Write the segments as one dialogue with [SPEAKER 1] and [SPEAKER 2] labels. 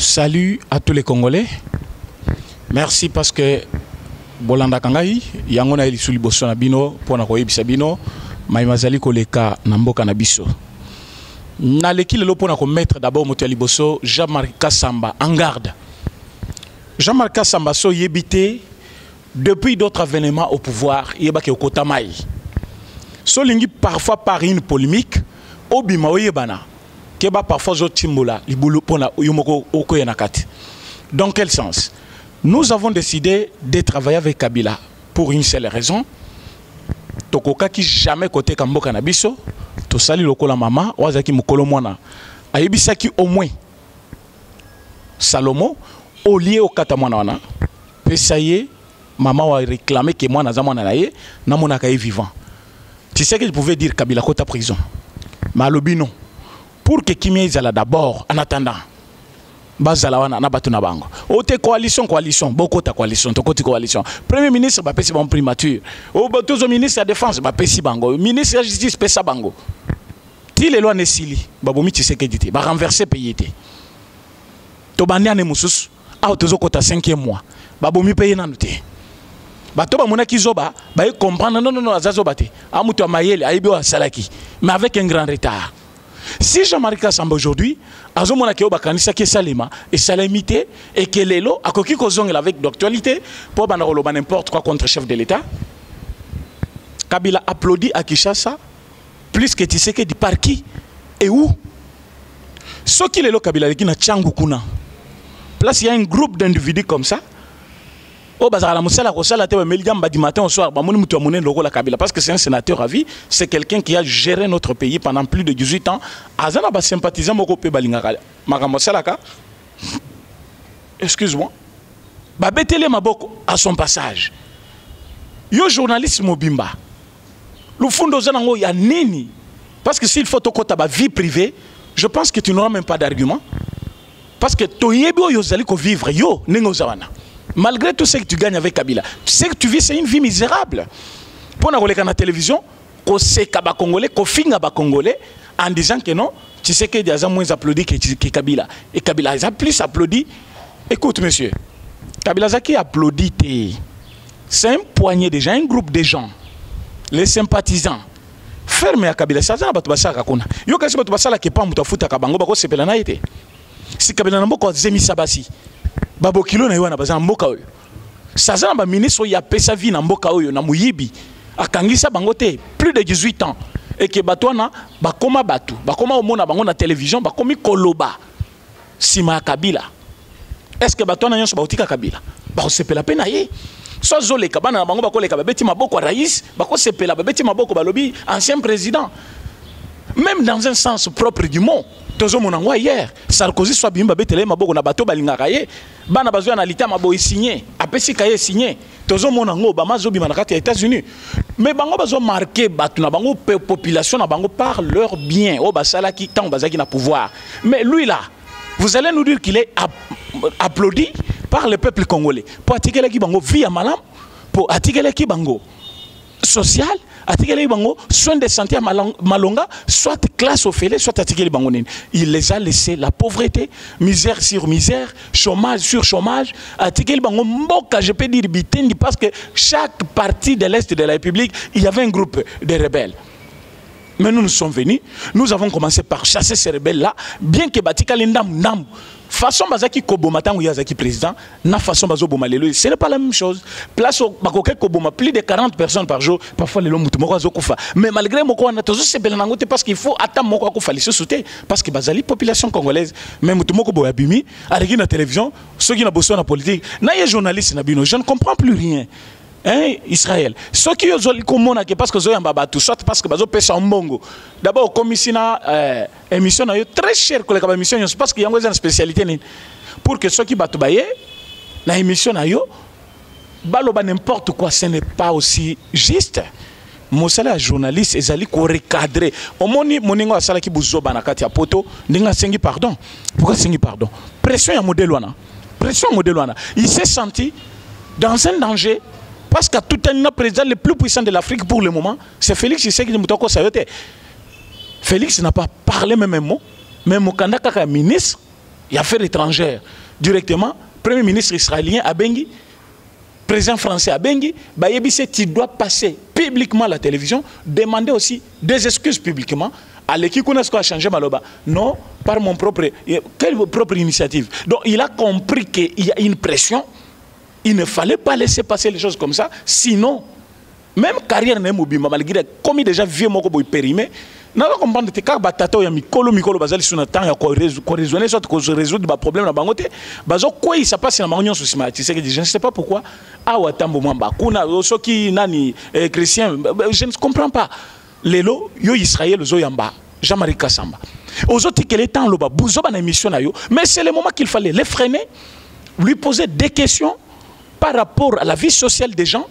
[SPEAKER 1] Salut à tous les Congolais. Merci parce que Bolanda Kangai, Yangona Elisuli Bosso Bino, Pona Koyebisa Bino, Maimazali Koleka Namboka Nabiso. Na leki lelo pona ko mettre d'abord Moto Bosso, Jean-Marc Kassamba en garde. Jean-Marc Kassamba so yebité depuis d'autres événements au pouvoir, yebake Okotamai. So lingi parfois par une polémique, obima oyebana. Keba parfois zotimbola, libulu pona yumoko okoyanakati. Dans quel sens? Nous avons décidé de travailler avec Kabila pour une seule raison. Tokoka qui jamais côté Kamboka Nabiso, to sali lokola mama, wazaki mukolo mwana. Ayebisaki au moins Salomo, au lié au katamwana wana. Pesaye, maman wa réclamé que moi nazamwana naye, na mona kaye vivant. Tu sais que je pouvais dire Kabila kota prison. Mais alobi non. Pour que Kimia Izala d'abord, en attendant. Bazalawana na batu na bango. Ote coalition, beaucoup ta coalition, to côté coalition. Premier ministre ba pesi bon primature. O batozo ministre de la défense ba pesi bango. Ministre de la justice pesa bango. Ti les lois nesili, ba bomi Tshisekedi, ba renverser pays té. To banya ne mususu, a tozo kota 5e mois. Ba bomi payer nanu té. Ba to ba mona kizoba, ba y comprendre non azazoba té. Amuto mayele aibi wa salaki, mais avec un grand retard. Si Jean-Marc Kassamba aujourd'hui, azomona ke obakanisa ke salema et salamité et que lelo akoki kozongela avec d'actualité pour banaroloba n'importe quoi contre chef de l'État. Kabila applaudit à Kinshasa plus que tu sais que du par qui et où. Ce qui lelo Kabila qui na Tchangu kuna. Place il y a un groupe d'individus comme ça. Oh bazala musala ko sala te meliam du matin au soir ba moni mutu amone loko la Kabila parce que c'est un sénateur à vie, c'est quelqu'un qui a géré notre pays pendant plus de 18 ans. Azana ba sympathisant moko pe balinga makambo salaka. Excuse-moi. Ba betele maboko à son passage. Yo journaliste mobimba. Le fundo zanango ya nini? Parce que s'il faut tokota ba vie privée, je pense que tu n'auras même pas d'argument. Parce que toyebi yo zali ko vivre yo nengo zawana. Malgré tout ce que tu gagnes avec Kabila, tu sais que tu vis, c'est une vie misérable. Pour la la télévision, qu'on sait qu'aba Congolais, qu'on finga ba Congolais, en disant que non, tu sais que des gens moins applaudis que Kabila. Et Kabila a plus applaudi. Écoute, monsieur, Kabila Zaki applaudit. C'est un poignet de gens, un groupe de gens, les sympathisants. Fermez à Kabila. Ça, c'est un batubasa kakuna. Yo kasi batubasa la kepa mutafuta kabango bako sepela na ite. Si Kabila namboko zemi sabasi. Babo kilo na yoana bazana mboka oyo. Sazana ba ministre ya pesa vie na mboka oyo na muyibi. Akangisa bango te plus de 18 ans et que batwana bakoma batu, bakoma omona bango na télévision, bakomi koloba sima Kabila. Est-ce que batwana nyonso bautika Kabila? Ba sepela pena ye. So zole kabana bango bakoleka babeti maboko rais, bako sepela babeti maboko balobi ancien président. Même dans un sens propre du mot. Tozo monangwa hier, Sarkozy soit bimba betele maboko na bato balingaka ye, bana bazwa na lita mabo signé, apesi kaye signé. Tozo monango ba mazo bima na kati ya États-Unis. Mais bango bazo marqué batu na bango population na bango par leur bien, o basala ki tant bazaki na pouvoir. Mais lui là, vous allez nous dire qu'il est applaudi par le peuple congolais. Pour attirer qui bango vie à malam, pour attirer qui bango social, attirer bango soins de santé à Malonga, soit classe au fêlé, soit attirer bango. Il les a laissés la pauvreté, misère sur misère, chômage sur chômage, attirer bango mboka, je peux dire bitendi parce que chaque partie de l'Est de la République, il y avait un groupe de rebelles. Mais nous sommes venus, nous avons commencé par chasser ces rebelles-là, bien que Batika l'indam, façon bazaki koboma tangu yazaki président, na façon bazo boma lelo, ce n'est pas la même chose. Place au bakoke koboma plus de 40 personnes par jour, parfois les lomu moko azokufa. Mais malgré moko wana tozo sepela nangote parce qu'il faut attendre moko akufa liso sauter parce que bazali population congolaise, même mutu moko boya bimi, areki na télévision, ceux qui na bosso na politique, na ye journaliste na bino, je ne comprends plus rien. Hein, Israël. Ceux qui ont dit parce que tout soit parce que bazo pesa mbongo. D'abord comme ici na émission na yo très cher que les émission parce qu'il y a une spécialité pour que ceux qui battent baye na émission na yo baloba n'importe quoi, ce n'est pas aussi juste. Mosala journaliste ezali ko recadrer. Omoni moningo asala ki buzoba na kati ya poto ndinga sengi pardon. Pourquoi sengi pardon? Pression ya modèle wana. Pression modèle wana. Il s'est senti dans un danger. Parce que tout un président le plus puissant de l'Afrique pour le moment, c'est Félix Tshisekedi Mutoko Sayote. Félix n'a pas parlé même un mot, même au Kanaka ministre, et affaires étrangères directement, Premier ministre israélien à Bengi, président français à Bengi, tu dois passer publiquement à la télévision, demander aussi des excuses publiquement. À l'équipe qu'on a changé Maloba. Non, par mon propre, quelle propre initiative. Donc il a compris qu'il y a une pression. Il ne fallait pas laisser passer les choses comme ça. Sinon, même carrière n'est mobile, malgré comme il déjà vieux mon périmé, n'a pas comprendre que quand batato ya mikolo bazali sur temps ya ko résoudre soit ko résoudre ba problème na bangote bazo quoi il ça passe na bango sur systématique je ne sais pas pourquoi ah watambo mwamba kuna soki nani chrétien je ne comprends pas lelo yo Israël zo yamba Jean-Marie Kassamba aux autres quel est temps loba bouzo ba na émission na yo mais c'est le moment qu'il fallait les freiner lui poser des questions par rapport à la vie sociale des gens.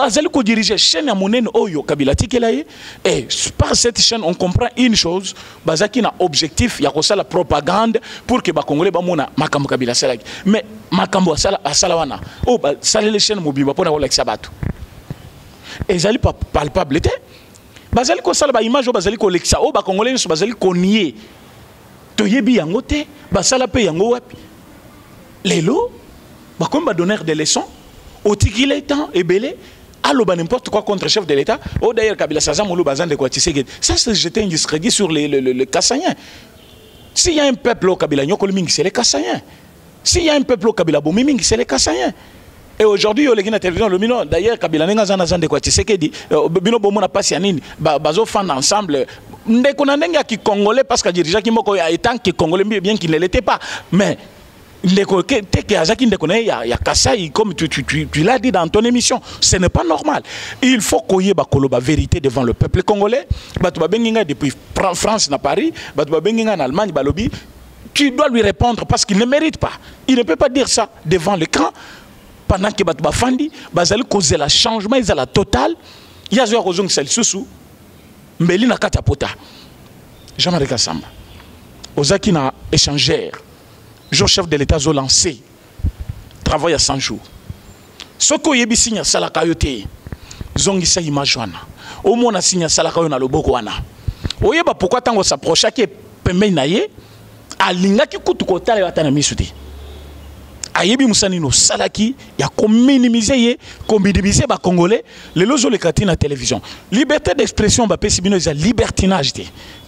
[SPEAKER 1] Azali ko diriger chaîne ya monene oyo Kabila tikelaye et par cette chaîne on comprend une chose bazaki na objectif ya ko sala propagande pour que ba congolais ba mona makambo Kabila salaki mais makambo asala wana oh ba sala les chaînes mobimba pona ko lekisa batu ezali pas palpable te bazali ko sala ba image bazali ko lekisa oh ba congolais so bazali ko nier to yebi yango te ba sala pe yango wapi lelo ba comme ba donner des leçons au qu'il est temps et belé allo n'importe quoi contre le chef de l'État. Oh d'ailleurs Kabila Saza Moulou Bazan de quoi tu sais ça c'est jeter un discrédit sur le Kassaïen. S'il y a un peuple au Kabila Nyokolming c'est les Kassaïens. S'il y a un peuple au Kabila Boumiming c'est les Kassaïens. Et aujourd'hui au la télévision le mino d'ailleurs Kabila Nenga Zanazan de quoi tu sais que dit bino bomona passe yanine bazo fan ensemble ndeko na ndenga ki congolais parce que dirigeant qui moko étant qui congolais bien qu'il ne l'était pas mais comme tu l'as dit dans ton émission, ce n'est pas normal. Il faut qu'il y ait la vérité devant le peuple congolais. Depuis France à Paris, en Allemagne, tu dois lui répondre parce qu'il ne mérite pas. Il ne peut pas dire ça devant l'écran pendant que Fandi, il cause le changement, il y a la totale. Il y a un sel sous Mbeli na katapota. Jean-Marie Kassamba. Ozaki na échangeur. Le chef de l'État a lancé travail à 100 jours. Ce que vous signé salaka yote, zongi sa image wana. Au moins on a signé salaka yo na loboko wana. Oyeba pourquoi tant on s'approche qui pembe naye, alinga ki kutu kota le watana misuti. Ayebi musani no salaki ya ko minimiser ko minimiser ba congolais les lozo le kati na télévision. Liberté d'expression ba pesibino za libertinage te.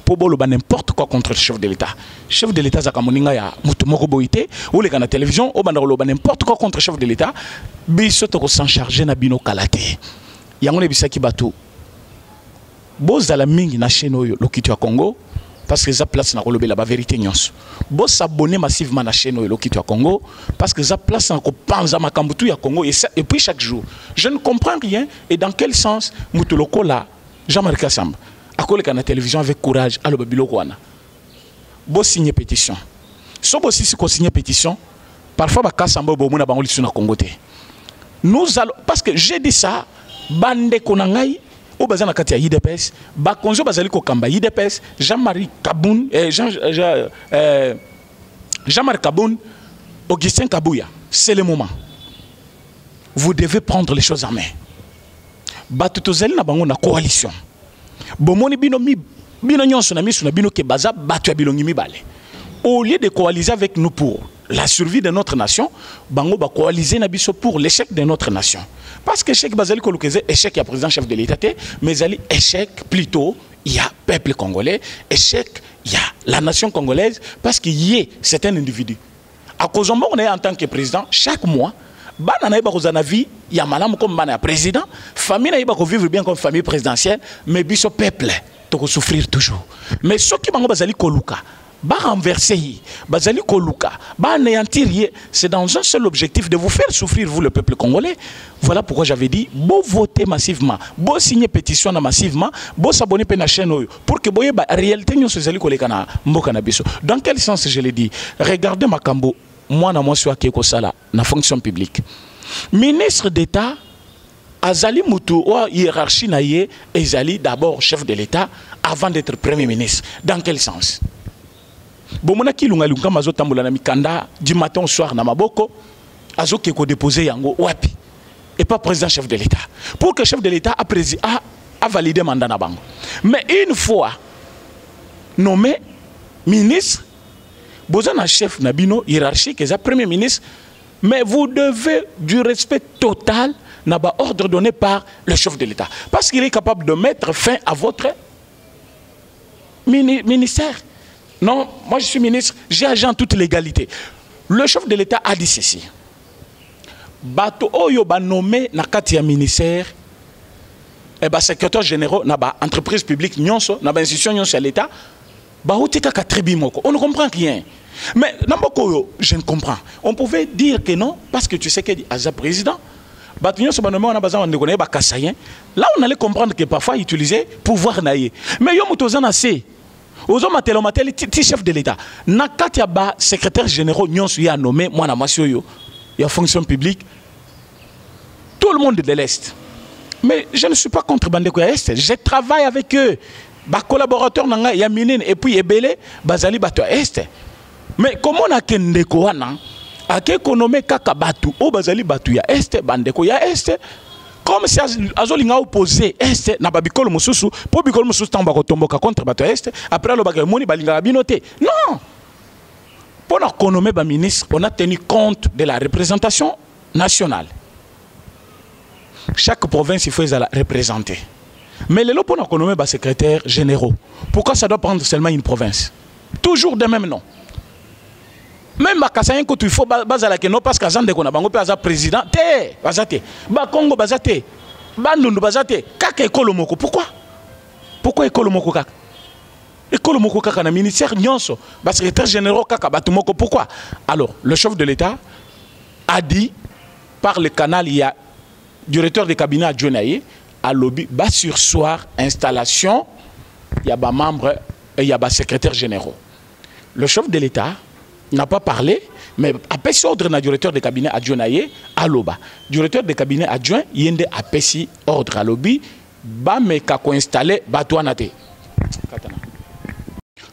[SPEAKER 1] Pour n'importe quoi contre le chef de l'État. Le chef de l'État, Zakamoninga ya Mutumoko Boité, ou les canaux télévision, ou n'importe quoi contre le chef de l'État, Bissotoko s'en charger na bino kalate. Yangone bisaki bato. Boz à la mingi na chaîne Lokitu à Congo, parce que ça place na relevé la vérité nyons. Boz s'abonner massivement na chaîne Lokitu à Congo, parce que ça place na kopanza makambutu ya Congo, et puis chaque jour. Je ne comprends rien, et dans quel sens Mutuloko là, Jean-Marie Kassamba. À quoi la télévision avec courage à l'obébiloko wana. Bo signer pétition. So bo si signer pétition, parfois ba Kassamba bo mona bangoli sur Congo te. Nous allons parce que j'ai dit ça, bande konangai au bazana kati ya IDPS, ba konzo bazali ko kamba IDPS, Jean-Marie Kaboun Jean-Marie Kaboun, Augustin Kabouya, c'est le moment. Vous devez prendre les choses en main. Ba tutozeli na bango na coalition. Bomoni bino nyonso na misu na bino ke baza batu ya bilongi mibale. Au lieu de coaliser avec nous pour la survie de notre nation, bango ba coaliser na biso pour l'échec de notre nation. Parce que échec bazali ko lokeze échec ya président chef de l'État mais ali échec plutôt il y a peuple congolais, échec il y a la nation congolaise parce qu'il y a certains individus. À cause on est en tant que président chaque mois bana na iba kozana vie ya malamu comme bana ya président famille na iba ko vivre bien comme famille présidentielle mais biso peuple to ko souffrir toujours mais ceux qui bango bazali koluka ba renverser bazali koluka ba anéantir c'est dans un seul objectif de vous faire souffrir vous le peuple congolais. Voilà pourquoi j'avais dit beau voter massivement beau signer pétition massivement beau s'abonner pe na chaîne pour que boye ba réalité nyo sezali koleka na mboka na biso. Dans quel sens je l'ai dit? Regardez makambo moi na moi soit ko sala na fonction publique. Ministre d'État azali mutu ou hiérarchie na ye ezali d'abord chef de l'État avant d'être premier ministre. Dans quel sens? Bomona kilunga lunga mazo tambola na mikanda du matin au soir na maboko azo ke ko déposer yango wapi et pas président chef de l'État. Pour que chef de l'État a validé mandat na bango. Mais une fois nommé ministre Vous avez un chef nabino hiérarchique, c'est premier ministre, mais vous devez du respect total à l'ordre donné par le chef de l'État. Parce qu'il est capable de mettre fin à votre ministère. Non, moi je suis ministre, j'ai agi en toute légalité. Le chef de l'État a dit ceci. Bato oyo ba nommé na kati ya ministère et ba secrétaire général na ba entreprise publique nyonso na ba institution nyonso ya l'État ba utika ka tribu moko. On ne comprend rien. Mais namboko yo, je ne comprends. On pouvait dire que non parce que tu sais que Aza président bato nyonso ba nommé on a besoin de connaître ba kasayen. Là on allait comprendre que parfois utiliser pouvoir naïe. Mais yo mutozana c'est Ozo matelo mateli ti chef de l'État. Na kati ya ba secrétaire général nyonso ya nommé moi na masio yo. Il y a fonction publique. Tout le monde de l'Est. Mais je ne suis pas contre Bandeko ya Est. Je travaille avec eux. Ba collaborateur nanga ya minine et puis ebele bazali bato ya Est. Mais comment on a kendeko wana ake économie kaka batu o bazali batu ya Est bandeko ya Est. Comme si azolinga opposé Est na babikolo mususu po bikolo mususu tamba ko tomboka contre bato ya Est après lo bagay moni balinga binoté. Non. Pour notre nommer ministre, on a tenu compte de la représentation nationale. Chaque province, il faut la représenter. Mais les lots pour notre nommer secrétaire généraux, pourquoi ça doit prendre seulement une province? Toujours de même nom. Même à Kassayen, quand il faut baser non parce qu'à Zande qu'on a bango pas président, té, bazate, ba Congo bazate, Bandundu bazate, kaka ekolomoko. Pourquoi? Pourquoi ekolomoko kaka? École moko kaka na ministère nyonso ba secrétaire général kaka batumoko. Pourquoi? Alors le chef de l'État a dit par le canal, il y a directeur de cabinet adjoint à lobby bas sursoir installation, il y a ba membre et il y a ba secrétaire généraux. Le chef de l'État n'a pas parlé, mais après ordre na directeur de cabinet adjoint à loba. Directeur de cabinet adjoint yende apesi ordre à lobby ba meka ko installer batouanate.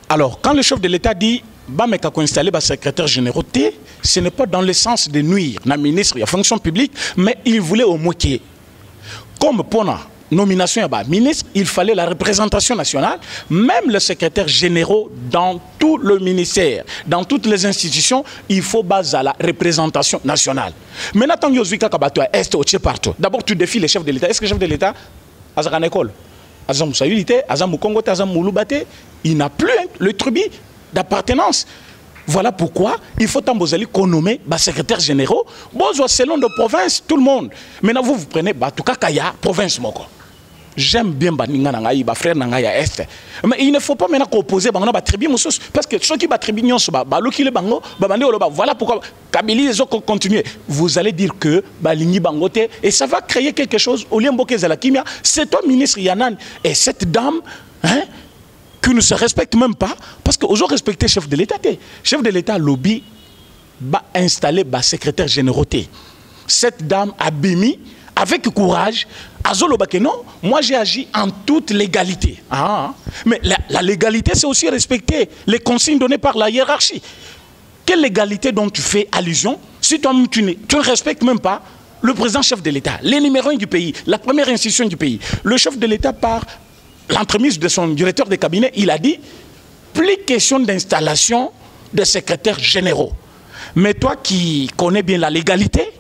[SPEAKER 1] Alors, quand le chef de l'État dit Bameka ko installer ba secrétaire général, ce n'est pas dans le sens de nuire na ministre, il y a fonction publique, mais il voulait au moquer. Comme pour la nomination à ministre, il fallait la représentation nationale, même le secrétaire général dans tout le ministère, dans toutes les institutions, il faut baser la représentation nationale. Maintenant, tant que est au partout. D'abord, tu défies les chefs de l'État. Est-ce que le chef de l'État a une école? Il n'a plus le tribut d'appartenance. Voilà pourquoi il faut tambozali nommer le secrétaire général. Bonjour, selon de province, tout le monde. Maintenant, vous prenez Batukakaya, province moko. J'aime bien Baninga Nangaï, frère Nangaya Est. Mais il ne faut pas maintenant opposer la tribu parce que ceux qui battent tribu, voilà pourquoi Kabili les autres continuent. Vous allez dire que Balingi Bangote et ça va créer quelque chose. C'est toi, ministre Yanan, et cette dame, hein, qui ne se respecte même pas, parce qu'aujourd'hui respecter chef de l'État, chef de l'État lobby va installer le secrétaire général. Cette dame a bémi avec courage. Non, moi j'ai agi en toute légalité. Ah, mais la légalité, c'est aussi respecter les consignes données par la hiérarchie. Quelle légalité dont tu fais allusion si toi-même tu ne respectes même pas le président chef de l'État, les numéros 1 du pays, la première institution du pays. Le chef de l'État, par l'entremise de son directeur de cabinet, il a dit plus question d'installation de secrétaires généraux. Mais toi qui connais bien la légalité,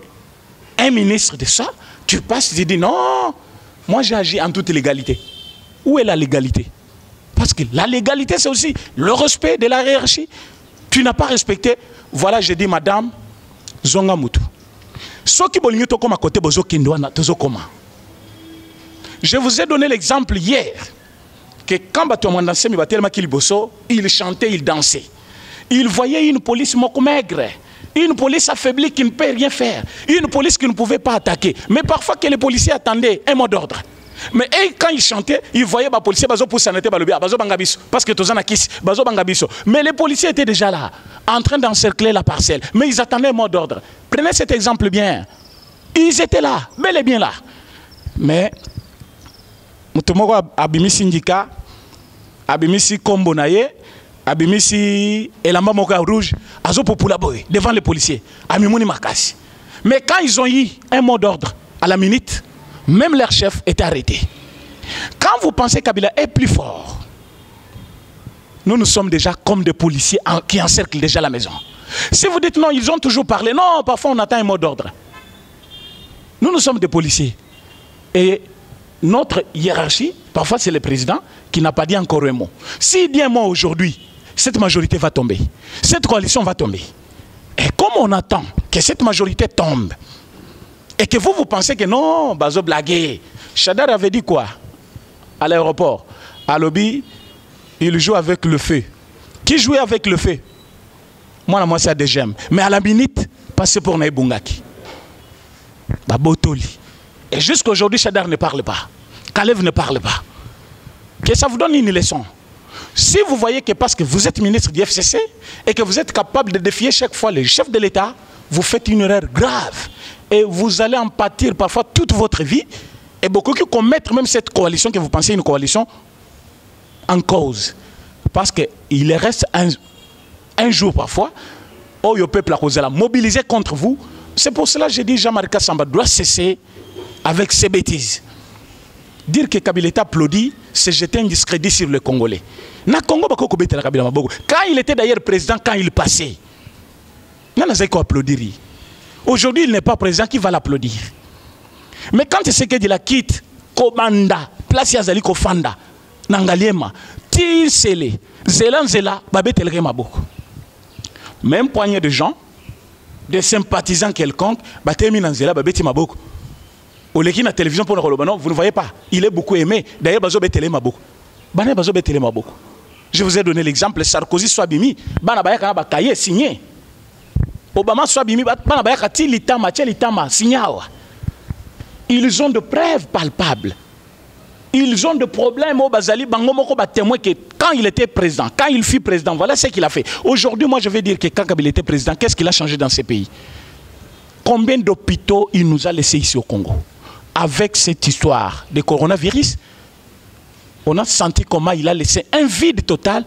[SPEAKER 1] un ministre de ça, tu passes et dis non, moi j'ai agi en toute légalité. Où est la légalité? Parce que la légalité, c'est aussi le respect de la hiérarchie. Tu n'as pas respecté. Voilà, j'ai dit, madame, Zonga Moutou. Ce qui est comme à côté de je vous ai donné l'exemple hier que quand il chantait, il dansait. Il voyait une police maigre. Une police affaiblie qui ne peut rien faire. Une police qui ne pouvait pas attaquer. Mais parfois que les policiers attendaient un mot d'ordre. Mais quand ils chantaient, ils voyaient les policiers parce que mais les policiers étaient déjà là, en train d'encercler la parcelle. Mais ils attendaient un mot d'ordre. Prenez cet exemple bien. Ils étaient là, bel et bien là. Mais Mutomoko abimi syndicat, abimisi Kombonaye, abimisi Elamba Moka Rouge, azo popula boy devant les policiers, amimouni makasi. Mais quand ils ont eu un mot d'ordre à la minute, même leur chef est arrêté. Quand vous pensez que Kabila est plus fort, nous sommes déjà comme des policiers qui encerclent déjà la maison. Si vous dites non, ils ont toujours parlé. Non, parfois on attend un mot d'ordre. Nous sommes des policiers. Et notre hiérarchie, parfois c'est le président qui n'a pas dit encore un mot. S'il dit un mot aujourd'hui, cette majorité va tomber. Cette coalition va tomber. Et comme on attend que cette majorité tombe, et que vous pensez que non, Bazo blagué. Chadar avait dit quoi à l'aéroport? À Lobby, il joue avec le feu. Qui jouait avec le feu? Moi, c'est des j'aime. Mais à la minute, passez pour Naïbungaki. Babotoli. Et jusqu'à aujourd'hui, Chadar ne parle pas. Kalev ne parle pas. Que ça vous donne une leçon. Si vous voyez que parce que vous êtes ministre du FCC et que vous êtes capable de défier chaque fois le chef de l'État, vous faites une erreur grave. Et vous allez en pâtir parfois toute votre vie. Et beaucoup qui commettent même cette coalition, que vous pensez une coalition, en cause. Parce qu'il reste un jour parfois, où le peuple a mobilisé contre vous. C'est pour cela que j'ai dit Jean-Marie Kassamba doit cesser avec ses bêtises. Dire que Kabila applaudit, c'est jeter un discrédit sur le Congolais. Quand il était d'ailleurs président, quand il passait, il n'a pas applaudir. Aujourd'hui, il n'est pas président, qui va l'applaudir? Mais quand c'est que la quitte, Komanda, place Yazali Kofanda, Nangaliema, Tisele, Zélan Zela, Babé Telrema beaucoup. Même poignée de gens, des sympathisants quelconques, Batemi Nanzela, Babé Timaboko. Au Leki na télévision pour le Rolobano, vous ne voyez pas. Il est beaucoup aimé. D'ailleurs, Bazo Betelema beaucoup. Bané Bazo Betelema beaucoup. Je vous ai donné l'exemple, Sarkozy Swabimi, Bana Bayaka Bakaye signé. Obama Swabimi, Bana Bayaka Tilitama, Tchelitama, signé. Ils ont de preuves palpables. Ils ont de problèmes au Bazali, Bangomoko va témoin que quand il était président, quand il fut président, voilà ce qu'il a fait. Aujourd'hui, moi je vais dire que quand Kabila était président, qu'est-ce qu'il a changé dans ces pays? Combien d'hôpitaux il nous a laissés ici au Congo? Avec cette histoire de coronavirus, on a senti comment il a laissé un vide total,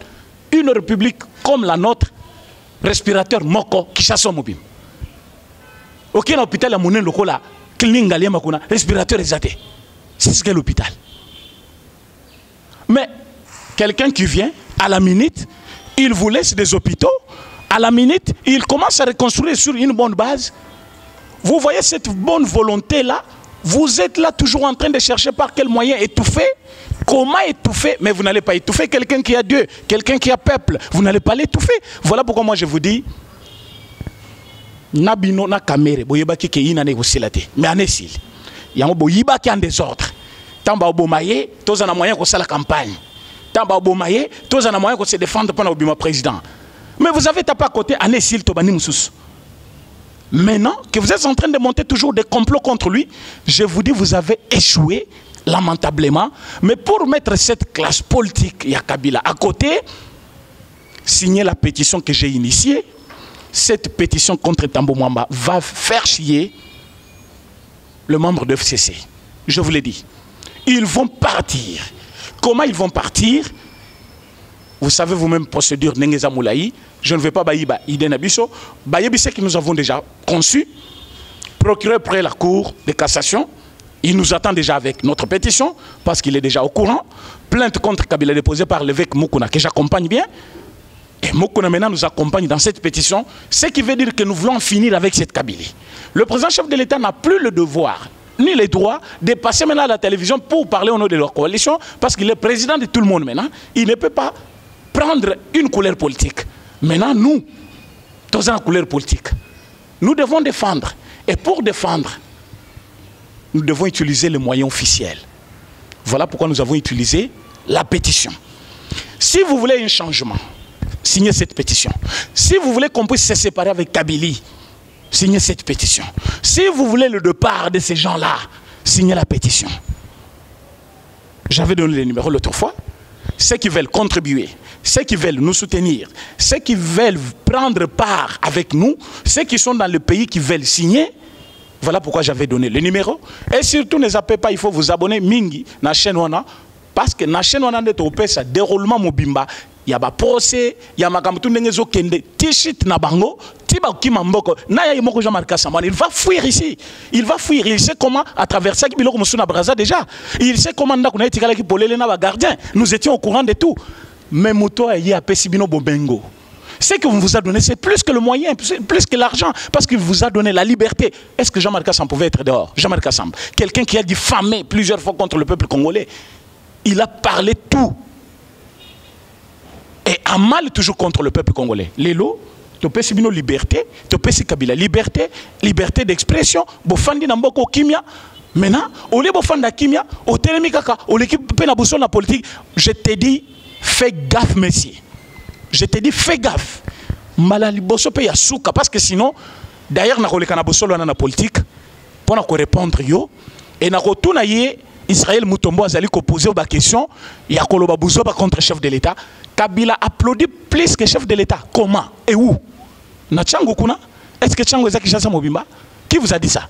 [SPEAKER 1] une république comme la nôtre, respirateur Moko, qui chasse au mobile. Aucun hôpital à Mounen Lokola, clinique Galia Makuna, respirateur exaté. C'est ce qu'est l'hôpital. Mais quelqu'un qui vient, à la minute, il vous laisse des hôpitaux, à la minute, il commence à reconstruire sur une bonne base. Vous voyez cette bonne volonté-là, vous êtes là toujours en train de chercher par quel moyen étouffer. Comment étouffer? Mais vous n'allez pas étouffer quelqu'un qui a Dieu, quelqu'un qui a peuple. Vous n'allez pas l'étouffer. Voilà pourquoi moi je vous dis, Nabino na kamere, boyebaki ke ina négocier mais anesil. Yango boyibaki en désordre. Tamba obomaye, toza na moyen ko sala campagne. Tamba obomaye, toza na moyen ko se défendre pendant obima président. Mais vous avez tapé à côté anesil tobani mususu. Maintenant que vous êtes en train de monter toujours des complots contre lui, je vous dis, vous avez échoué lamentablement. Mais pour mettre cette classe politique, il y a Kabila à côté, signer la pétition que j'ai initiée. Cette pétition contre Tambo Mwamba va faire chier le membre de FCC. Je vous l'ai dit. Ils vont partir. Comment ils vont partir? Vous savez vous-même, procédure Nengeza Moulaï. Je ne vais pas baïba Idenabiso. Baïebissé que nous avons déjà conçu. Procureur près la Cour de cassation. Il nous attend déjà avec notre pétition parce qu'il est déjà au courant. Plainte contre Kabila déposée par l'évêque Moukouna que j'accompagne bien. Et Moukouna maintenant nous accompagne dans cette pétition. Ce qui veut dire que nous voulons finir avec cette Kabylie. Le président chef de l'État n'a plus le devoir ni les droits de passer maintenant à la télévision pour parler au nom de leur coalition parce qu'il est président de tout le monde maintenant. Il ne peut pas prendre une couleur politique. Maintenant, nous, tous en couleur politique, nous devons défendre. Et pour défendre, nous devons utiliser les moyens officiels. Voilà pourquoi nous avons utilisé la pétition. Si vous voulez un changement, signez cette pétition. Si vous voulez qu'on puisse se séparer avec Kabylie, signez cette pétition. Si vous voulez le départ de ces gens-là, signez la pétition. J'avais donné les numéros l'autre fois. Ceux qui veulent contribuer, ceux qui veulent nous soutenir, ceux qui veulent prendre part avec nous, ceux qui sont dans le pays qui veulent signer, voilà pourquoi j'avais donné le numéro. Et surtout, ne zappez pas, il faut vous abonner Mingi na chaîne wana, parce que na chaîne wana de topé ça déroulement mobimba, il y a ba procès, il y a makamtu ndengezo kende, t-shirt na bango, tiba kimamboko, na ya yimoko Jean-Marie Kassamba, il va fuir ici. Il va fuir, il sait comment à travers ça biloko musuna braza déjà. Il sait comment nda kuna etikala ki polele na ba gardien. Nous étions au courant de tout. mais moto a à Pessibino Bobengo. Ce que vous a donné, c'est plus que le moyen, plus que l'argent, parce qu'il vous a donné la liberté. Est-ce que Jean-Marc Kassam pouvait être dehors? Jean-Marc Kassam, quelqu'un qui a diffamé plusieurs fois contre le peuple congolais, il a parlé tout. Et a mal toujours contre le peuple congolais. Lélo, tu peux une liberté, tu peux Kabila liberté, liberté d'expression, bofandi namboko kimia. Maintenant, au lieu bofanda kimia, au télémi kaka, au l'équipe pe na bosso na politique, je te dis fais gaffe Messi. Je te dis fais gaffe. Malali bosso pe ya souka parce que sinon d'ailleurs na koleka na bosso na politique pour na ko répondre yo et na retourna yé Israël Mutombo azali ko poser ba question ya koloba bosso ba contre chef de l'État. Kabila applaudit plus que chef de l'État. Comment et où? Na Tchango kuna? Est-ce que Tchango ezaki chassa mobimba? Qui vous a dit ça?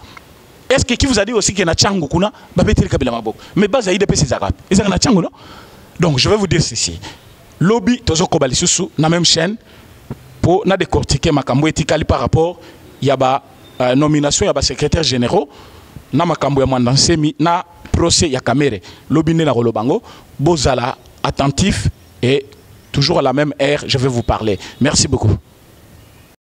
[SPEAKER 1] Est-ce que qui vous a dit aussi que na Tchango kuna ba betel Kabila maboko? Mais base IDP c'est Zakat. Ezaka na Tchango non? Donc je vais vous dire ceci. Lobby tozo kobali susu na même chaîne pour na décortiquer makambo etikali par rapport ya ba nomination ya ba secrétaire généraux na makambo ya mandansemi na procès ya Kamere. Lobby ne na rolobango bozala attentif et toujours à la même ère, je vais vous parler. Merci beaucoup.